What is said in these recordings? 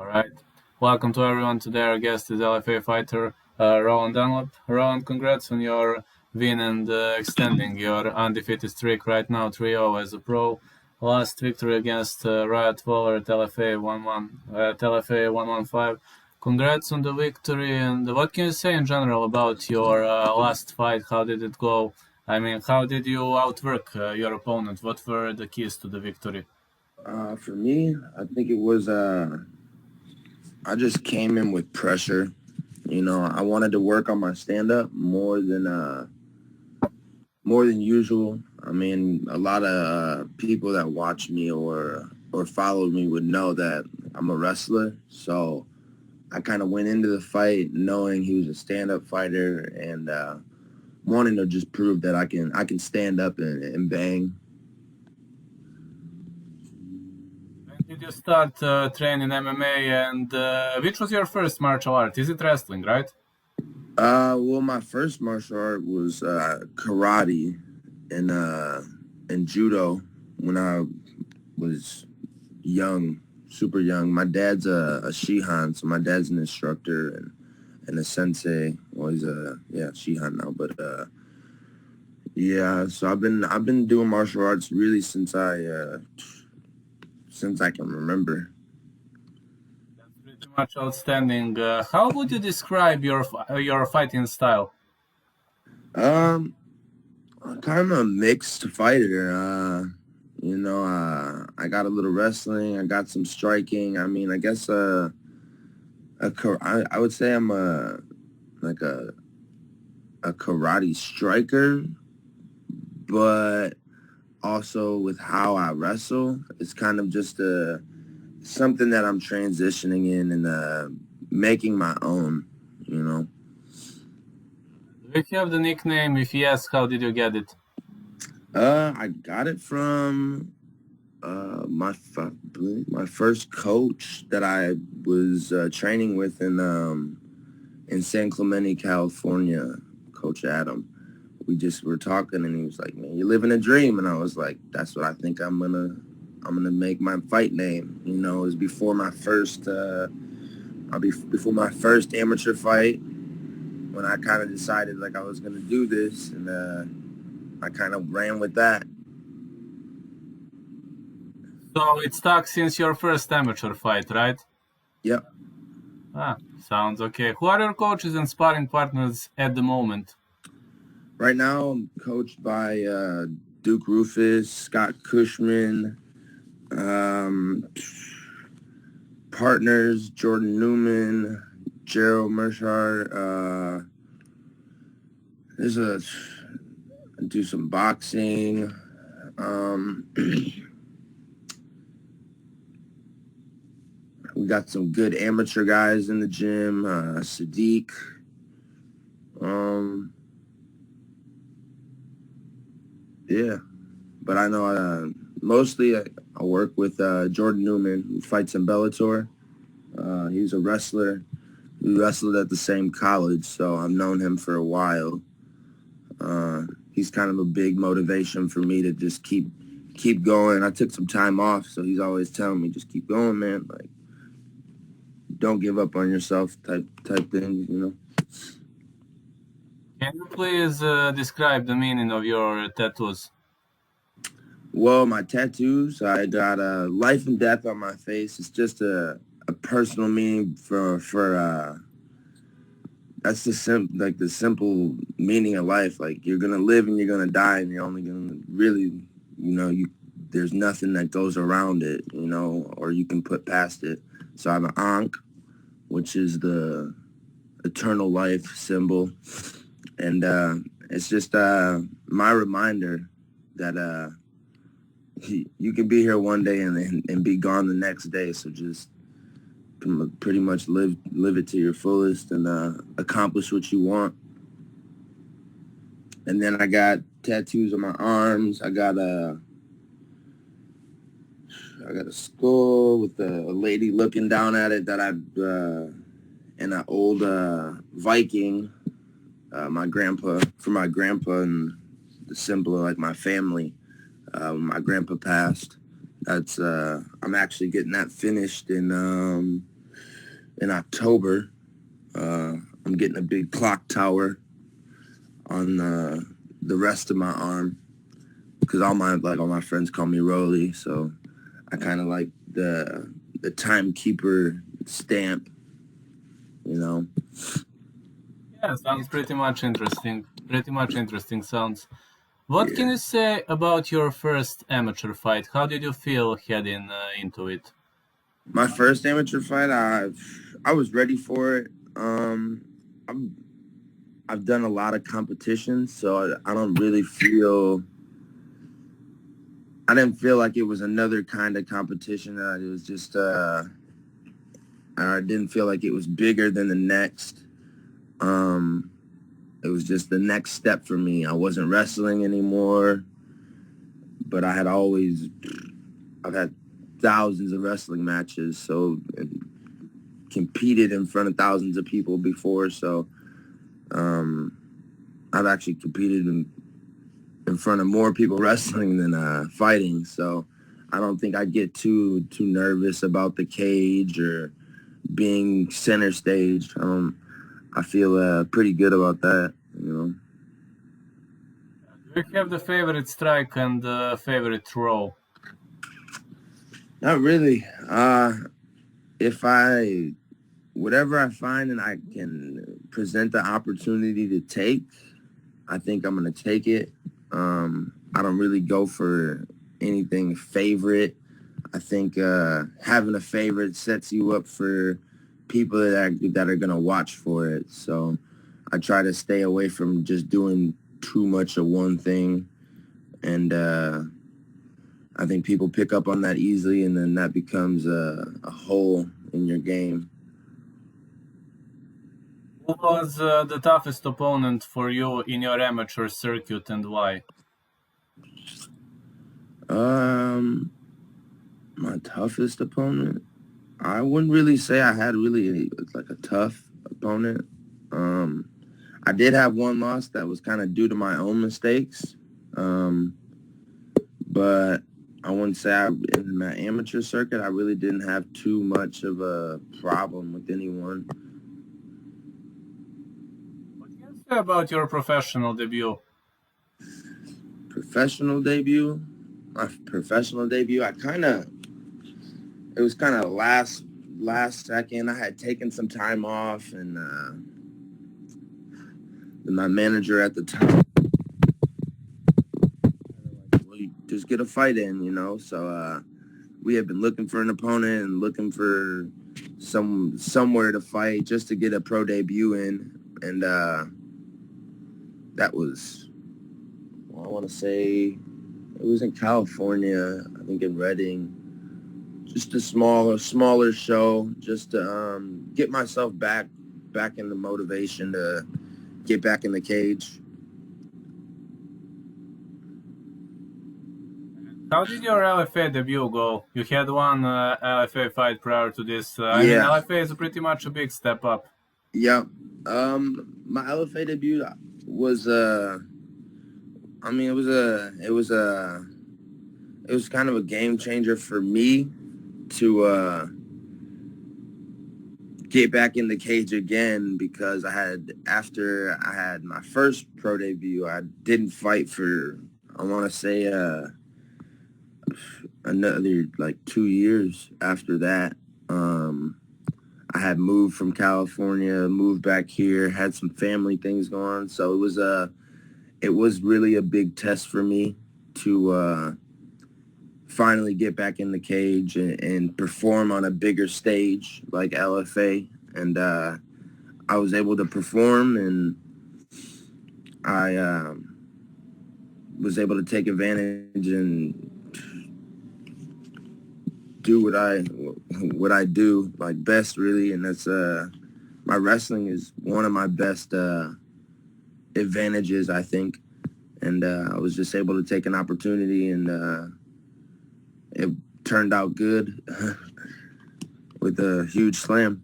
All right. Welcome to everyone. Today our guest is LFA fighter Roland Dunlap. Roland, congrats on your win and extending your undefeated streak right now, 3-0 as a pro. Last victory against Riot Waller at LFA 1-1 at LFA 115. Congrats on the victory. And what can you say in general about your last fight? How did it go? I mean, how did you outwork your opponent? What were the keys to the victory? For me, I think it was I just came in with pressure. I wanted to work on my stand up more than usual. I mean, a lot of people that watch me or follow me would know that I'm a wrestler. So I kind of went into the fight knowing he was a stand up fighter and wanting to just prove that I can stand up and bang. When did you start training MMA and which was your first martial art? Is it wrestling, right? Well, my first martial art was karate and judo when I was young, super young. My dad's a shihan, so my dad's an instructor and a sensei. Well, he's a shihan now, but yeah. So I've been doing martial arts really since I can remember. That's pretty much outstanding. How would you describe your fighting style? Um, I'm kind of a mixed fighter. I got a little wrestling. I got some striking. I mean, I guess I would say I'm like a karate striker, but also with how I wrestle, it's kind of just something that I'm transitioning in and making my own. You know. Do you have the nickname? If yes, how did you get it? I got it from my first coach that I was training with in San Clemente, California, Coach Adam. We just were talking, and he was like, "Man, you're living a dream," and I was like, "That's what I think I'm gonna make my fight name." It was before my first before my first amateur fight when I kind of decided like I was gonna do this, and I kind of ran with that. So it stuck since your first amateur fight, right? Yep. Ah, sounds okay. Who are your coaches and sparring partners at the moment? Right now, I'm coached by Duke Rufus, Scott Cushman, um, partners Jordan Newman, Gerald Mershard. There's a I do some boxing. We got some good amateur guys in the gym. Sadiq. Yeah, but I know mostly I work with Jordan Newman, who fights in Bellator. He's a wrestler. We wrestled at the same college, so I've known him for a while. He's kind of a big motivation for me to just keep going. I took some time off, so he's always telling me, just keep going, man. Like, don't give up on yourself type thing. Can you please describe the meaning of your tattoos? Well, my tattoos, I got life and death on my face. It's just a personal meaning for that's the simple meaning of life. Like, you're gonna live and you're gonna die, and you're only gonna really, you there's nothing that goes around it, or you can put past it. So I have an Ankh, which is the eternal life symbol, and it's just my reminder that you can be here one day and be gone the next day. So just pretty much live it to your fullest and accomplish what you want. And then I got tattoos on my arms. I got a skull with a lady looking down at it that I and an old Viking. My grandpa and the symbol of like my family. My grandpa passed. That's I'm actually getting that finished in in October. I'm getting a big clock tower on the rest of my arm because all my friends call me Rolly, so I kind of like the timekeeper stamp, you know. Yeah, sounds pretty much interesting. Pretty much interesting sounds. What can Yeah. you say about your first amateur fight? How did you feel heading into it? My first amateur fight, I was ready for it. I'm, I've done a lot of competitions, so I don't really feel. I didn't feel like it was another kind of competition. It was just. I didn't feel like it was bigger than the next. Um, it was just the next step for me. I wasn't wrestling anymore, but I've had thousands of wrestling matches, so and competed in front of thousands of people before. So um, I've actually competed in front of more people wrestling than fighting. So I don't think I get too nervous about the cage or being center stage. I feel pretty good about that. You know, Do you have the favorite strike and favorite throw? not really. If I whatever I find and I can present the opportunity to take, I think I'm gonna take it. I don't really go for anything favorite. I think having a favorite sets you up for people that are gonna watch for it. So I try to stay away from just doing too much of one thing, and I think people pick up on that easily, and then that becomes a hole in your game. Who was the toughest opponent for you in your amateur circuit and why? Um, my toughest opponent. I wouldn't really say I had really like a tough opponent. Um, I did have one loss that was kind of due to my own mistakes, um, but I wouldn't say in my amateur circuit I really didn't have too much of a problem with anyone. What can you say about your professional debut? Professional debut, my professional debut, it was kind of last second. I had taken some time off, and my manager at the time, well, you just get a fight in, you know. So we had been looking for an opponent and looking for somewhere to fight just to get a pro debut in, and that was, well, I want to say it was in California, I think in Redding. Just a smaller show, just to get myself back in the motivation to get back in the cage. How did your LFA debut go? You had one LFA fight prior to this. I mean, Yeah, LFA is pretty much a big step up. yeah. My LFA debut was I mean, it was kind of a game changer for me to get back in the cage again because after I had my first pro debut, I didn't fight for, I want to say another like 2 years after that. I had moved from California, moved back here, had some family things going on, so it was really a big test for me to finally get back in the cage and perform on a bigger stage like LFA. And I was able to perform, and I was able to take advantage and do what I do like best, really. And that's my wrestling is one of my best advantages, I think. And I was just able to take an opportunity, and it turned out good with a huge slam.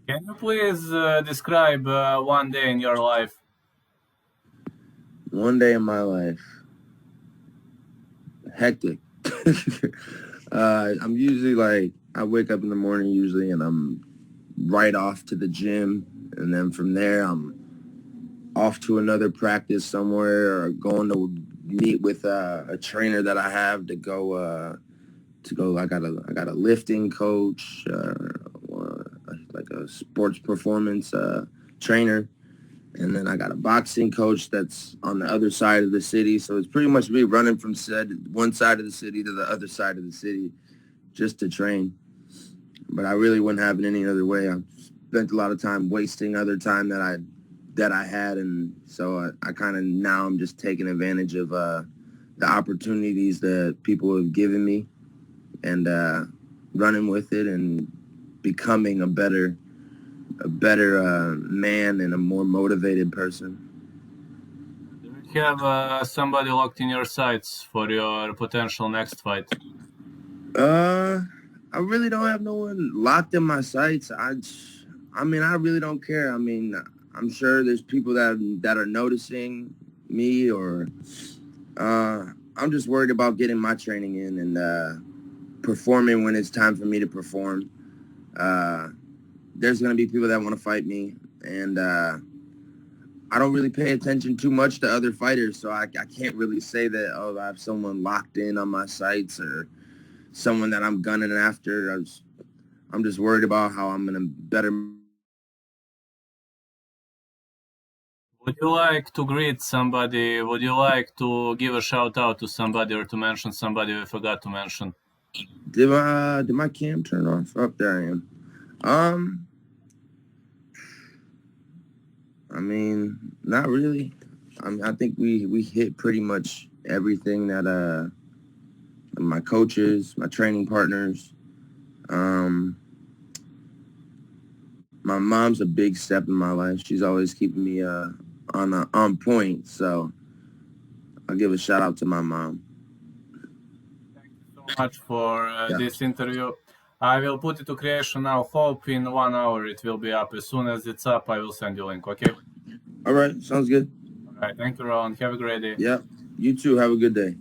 Can you please describe one day in your life? One day in my life, hectic. I'm usually like, I wake up in the morning usually, and I'm right off to the gym, and then from there I'm off to another practice somewhere, or going to meet with a trainer that I have to go. I got a lifting coach, like a sports performance trainer, and then I got a boxing coach that's on the other side of the city. So it's pretty much me running from one side of the city to the other side of the city just to train. But I really wouldn't have it any other way. I spent a lot of time wasting other time that I had, and so I kind of now I'm just taking advantage of the opportunities that people have given me, and running with it and becoming a better man and a more motivated person. Do you have somebody locked in your sights for your potential next fight? I really don't have no one locked in my sights. I mean, I really don't care. I mean, I'm sure there's people that are noticing me, or I'm just worried about getting my training in and performing when it's time for me to perform. There's going to be people that want to fight me, and I don't really pay attention too much to other fighters, so I can't really say that, oh, I have someone locked in on my sights or someone that I'm gunning after. I'm just worried about how I'm going to better. Would you like to greet somebody? Would you like to give a shout out to somebody or to mention somebody we forgot to mention? Did my cam turn off? Up there I am. I mean, not really. I think we hit pretty much everything that my coaches, my training partners. My mom's a big step in my life. She's always keeping me on point. So I'll give a shout out to my mom. Thank you so much for this interview. I will put it to creation now. Hope in 1 hour it will be up. As soon as it's up, I will send you a link. Okay. All right, sounds good. All right. Thank you, Roland. Have a great day. Yeah, you too. Have a good day.